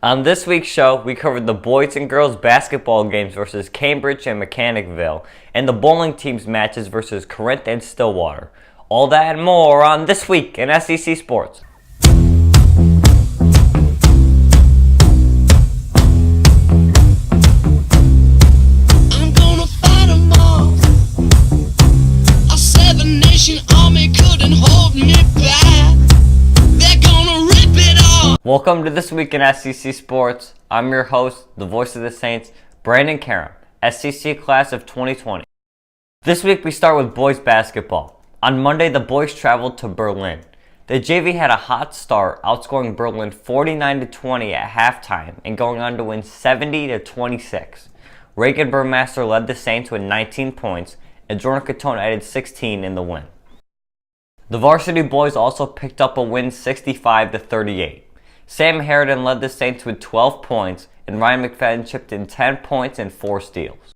On this week's show, we covered the boys and girls basketball games versus Cambridge and Mechanicville, and the bowling team's matches versus Corinth and Stillwater. All that and more on This Week in SCC Sports. I'm gonna fight 'em all. A seven-nation army couldn't hold me back. They're gonna rip it off. Welcome to This Week in SCC Sports. I'm your host, the voice of the Saints, Brandon Karam, SCC class of 2020. This week we start with boys basketball. On Monday, the boys traveled to Berlin. The JV had a hot start, outscoring Berlin 49-20 at halftime and going on to win 70-26. Reagan Burmaster led the Saints with 19 points, and Jordan Catone added 16 in the win. The varsity boys also picked up a win 65-38. Sam Harridan led the Saints with 12 points, and Ryan McFadden chipped in 10 points and 4 steals.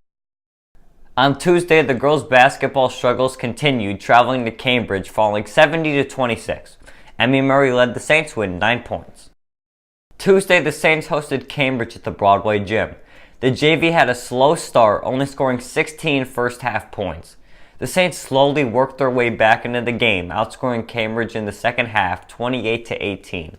On Tuesday, the girls' basketball struggles continued, traveling to Cambridge, falling 70-26. Emmy Murray led the Saints with 9 points. Tuesday, the Saints hosted Cambridge at the Broadway Gym. The JV had a slow start, only scoring 16 first-half points. The Saints slowly worked their way back into the game, outscoring Cambridge in the second half 28-18.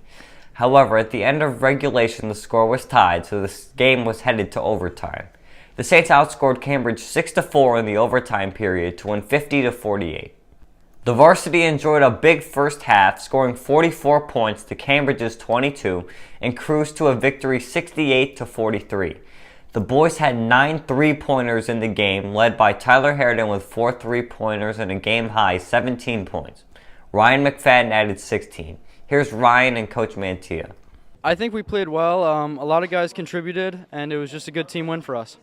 However, at the end of regulation, the score was tied, so the game was headed to overtime. The Saints outscored Cambridge 6-4 in the overtime period to win 50-48. The varsity enjoyed a big first half, scoring 44 points to Cambridge's 22 and cruised to a victory 68-43. The boys had 9 three-pointers in the game, led by Tyler Harridan with 4 three-pointers and a game-high 17 points. Ryan McFadden added 16. Here's Ryan and Coach Mantia. I think we played well. A lot of guys contributed, and it was just a good team win for us.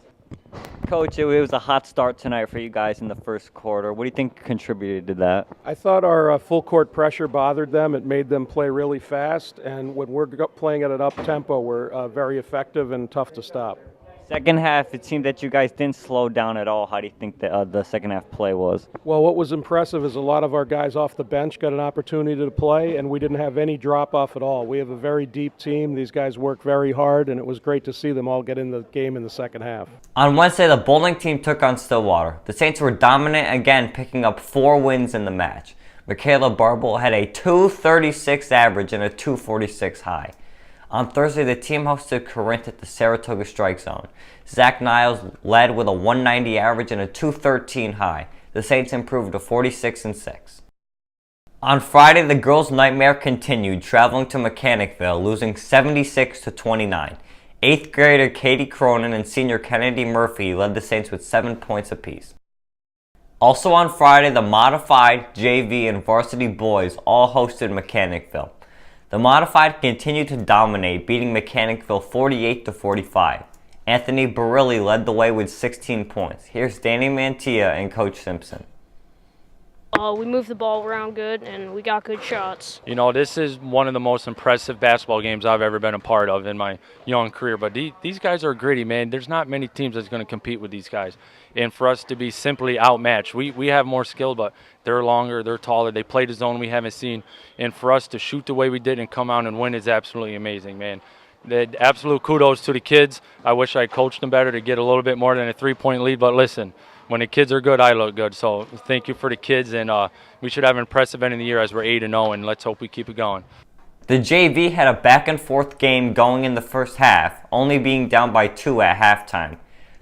Coach, it was a hot start tonight for you guys in the first quarter. What do you think contributed to that? I thought our full court pressure bothered them. It made them play really fast, and when we're playing at an up tempo, we're very effective and tough to stop. Second half, it seemed that you guys didn't slow down at all. How do you think the second half play was? Well, what was impressive is a lot of our guys off the bench got an opportunity to play, and we didn't have any drop-off at all. We have a very deep team. These guys work very hard, and it was great to see them all get in the game in the second half. On Wednesday, the bowling team took on Stillwater. The Saints were dominant again, picking up 4 wins in the match. Michaela Barble had a .236 average and a .246 high. On Thursday, the team hosted Corinth at the Saratoga Strike Zone. Zach Niles led with a .190 average and a .213 high. The Saints improved to 46-6. On Friday, the girls' nightmare continued, traveling to Mechanicville, losing 76-29. 8th grader Katie Cronin and senior Kennedy Murphy led the Saints with 7 points apiece. Also on Friday, the modified, JV, and varsity boys all hosted Mechanicville. The modified continued to dominate, beating Mechanicville 48-45. Anthony Barilli led the way with 16 points. Here's Danny Mantia and Coach Simpson. We moved the ball around good, and we got good shots. You know, this is one of the most impressive basketball games I've ever been a part of in my young career. But these guys are gritty, man. There's not many teams that's going to compete with these guys. And for us to be simply outmatched, we have more skill, but they're longer, they're taller. They played a zone we haven't seen. And for us to shoot the way we did and come out and win is absolutely amazing, man. The absolute kudos to the kids. I wish I coached them better to get a little bit more than a 3-point lead. But listen, when the kids are good, I look good. So thank you for the kids, and we should have an impressive end of the year as we're 8-0, and let's hope we keep it going. The JV had a back-and-forth game going in the first half, only being down by 2 at halftime.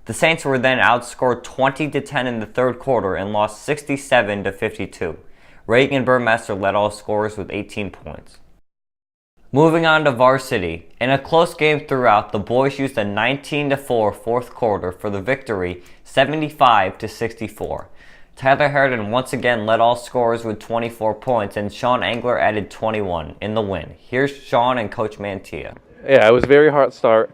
The Saints were then outscored 20-10 in the third quarter and lost 67-52. Reagan Burmaster led all scorers with 18 points. Moving on to varsity. In a close game throughout, the boys used a 19-4 fourth quarter for the victory, 75-64. Tyler Harridan once again led all scorers with 24 points, and Sean Engler added 21 in the win. Here's Sean and Coach Mantia. Yeah, it was a very hard start.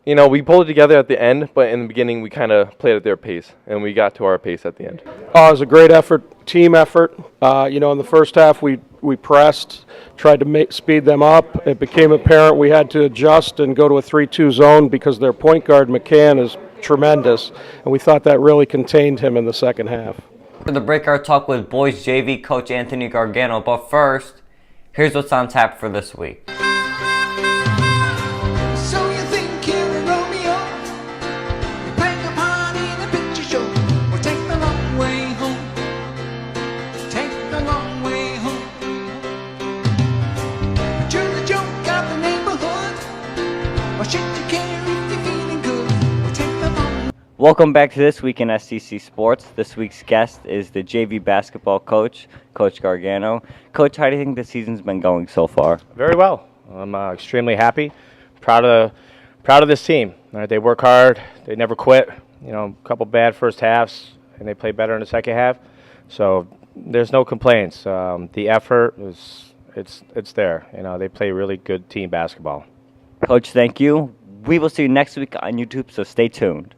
You know, we pulled it together at the end, but in the beginning we kind of played at their pace, and we got to our pace at the end. It was a great effort, team effort. In the first half we pressed, tried to speed them up. It became apparent we had to adjust and go to a 3-2 zone because their point guard, McCann, is tremendous, and we thought that really contained him in the second half. For the break, our talk with boys JV coach Anthony Gargano, but first, here's what's on tap for this week. So you think you're a Romeo? You play a part in a picture show. Well, take the long way home. Take the long way home. But you're the joke of the neighborhood. Why should you care if you're feeling good? Well, take the long. Welcome back to This Week in SCC Sports. This week's guest is the JV basketball coach, Coach Gargano. Coach, how do you think the season's been going so far? Very well. I'm extremely happy, proud of this team. All right, they work hard. They never quit. You know, a couple bad first halves, and they play better in the second half. So there's no complaints. The effort it's there. You know, they play really good team basketball. Coach, thank you. We will see you next week on YouTube, so stay tuned.